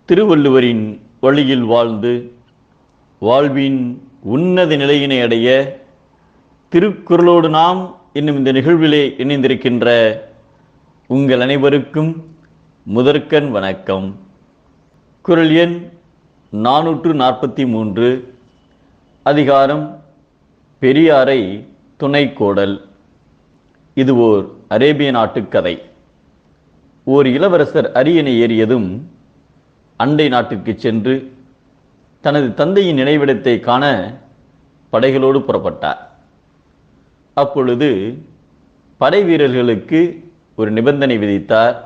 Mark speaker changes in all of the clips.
Speaker 1: திருவள்ளுவரின் வழியில் வாழ்ந்து வாழ்வின் உன்னத நிலையினை அடைய திருக்குறளோடு நாம் என்னும் இந்த நிகழ்விலே இணைந்திருக்கின்ற உங்கள் அனைவருக்கும் முதற்கண் வணக்கம். குறள் எண் 443, அதிகாரம் பெரியாரை துணைக்கோடல். இது ஓர் அரேபிய நாட்டு கதை. ஓர் இளவரசர் அரியணை ஏறியதும் அண்டை நாட்டிற்கு சென்று தனது தந்தையின் நினைவிடத்தை காண படைகளோடு புறப்பட்டார். அப்பொழுது படை வீரர்களுக்கு ஒரு நிபந்தனை விதித்தார்.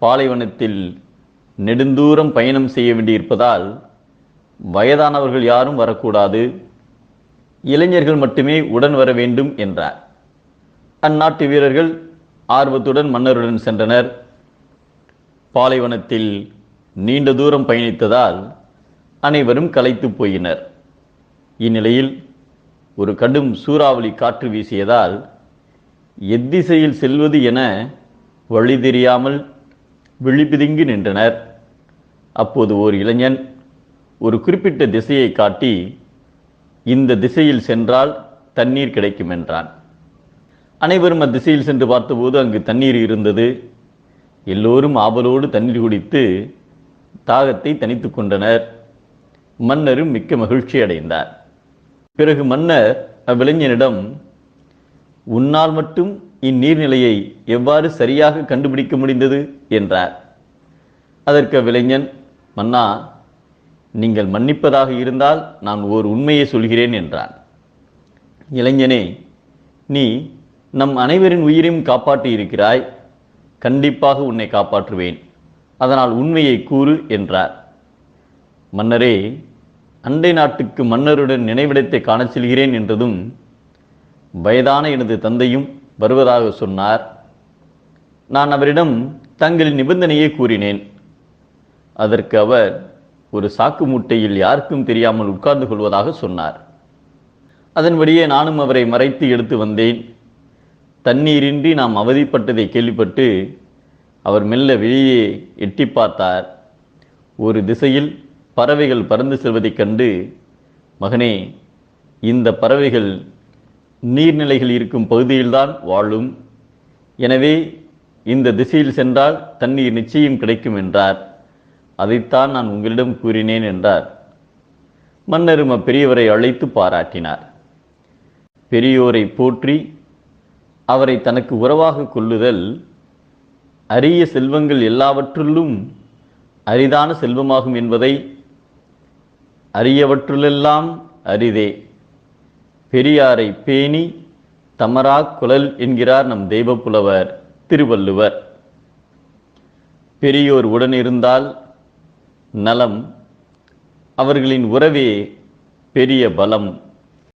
Speaker 1: பாலைவனத்தில் நெடுந்தூரம் பயணம் செய்ய வேண்டியிருப்பதால் வயதானவர்கள் யாரும் வரக்கூடாது, இளைஞர்கள் மட்டுமே உடன் வர வேண்டும் என்றார். அந்நாட்டு வீரர்கள் ஆர்வத்துடன் மன்னருடன் சென்றனர். பாலைவனத்தில் நீண்ட தூரம் பயணித்ததால் அனைவரும் களைத்து போயினர். இந்நிலையில் ஒரு கடும் சூறாவளி காற்று வீசியதால் எத்திசையில் செல்வது என வழி தெரியாமல் விழிபிதுங்கி நின்றனர். அப்போது ஓர் இளைஞன் ஒரு குறிப்பிட்ட திசையை காட்டி, இந்த திசையில் சென்றால் தண்ணீர் கிடைக்கும் என்றான். அனைவரும் அத்திசையில் சென்று பார்த்தபோது அங்கு தண்ணீர் இருந்தது. எல்லோரும் ஆவலோடு தண்ணீர் குடித்து தாகத்தை தணித்து கொண்டனர். மன்னரும் மிக்க மகிழ்ச்சி அடைந்தார். பிறகு மன்னர் அவ்விளைஞனிடம், உன்னால் மட்டும் இந்நீர்நிலையை எவ்வாறு சரியாக கண்டுபிடிக்க முடிந்தது என்றார். அதற்கு அவ்விளைஞன், மன்னா, நீங்கள் மன்னிப்பதாக இருந்தால் நான் ஓர் உண்மையை சொல்கிறேன் என்றான். இளைஞனே, நீ நம் அனைவரின் உயிரையும் காப்பாற்றி இருக்கிறாய். கண்டிப்பாக உன்னை காப்பாற்றுவேன். அதனால் உண்மையை கூறு என்றார். மன்னரே, அண்டை நாட்டுக்கு மன்னருடன் நினைவிடத்தை காணச் செல்கிறேன் என்றதும் வயதான எனது தந்தையும் வருவதாக சொன்னார். நான் அவரிடம் தங்களின் நிபந்தனையை கூறினேன். அதற்கு அவர் ஒரு சாக்கு மூட்டையில் யாருக்கும் தெரியாமல் உட்கார்ந்து கொள்வதாக சொன்னார். அதன்படியே நானும் அவரை மறைத்து எடுத்து வந்தேன். தண்ணீரின்றி நாம் அவதிப்பட்டதை கேள்விப்பட்டு அவர் மெல்ல வெளியே எட்டி பார்த்தார். ஒரு திசையில் பறவைகள் பறந்து செல்வதைக் கண்டு, மகனே, இந்த பறவைகள் நீர்நிலைகள் இருக்கும் பகுதியில்தான் வாழும். எனவே இந்த திசையில் சென்றால் தண்ணீர் நிச்சயம் கிடைக்கும் என்றார். அதைத்தான் நான் உங்களிடம் கூறினேன் என்றார். மன்னரும் அப்பெரியவரை அழைத்து பாராட்டினார். பெரியோரை போற்றி அவரை தனக்கு உறவாக கொள்ளுதல் அரிய செல்வங்கள் எல்லாவற்றிலும் அரிதான செல்வமாகும் என்பதை அரியவற்றுளெல்லாம் அரிதே. பெரியாரை பேணி தமரா குழல் என்கிறார் நம் தெய்வப்புலவர் திருவள்ளுவர். பெரியோர் உடனிருந்தால் நலம், அவர்களின் உறவே பெரிய பலம்.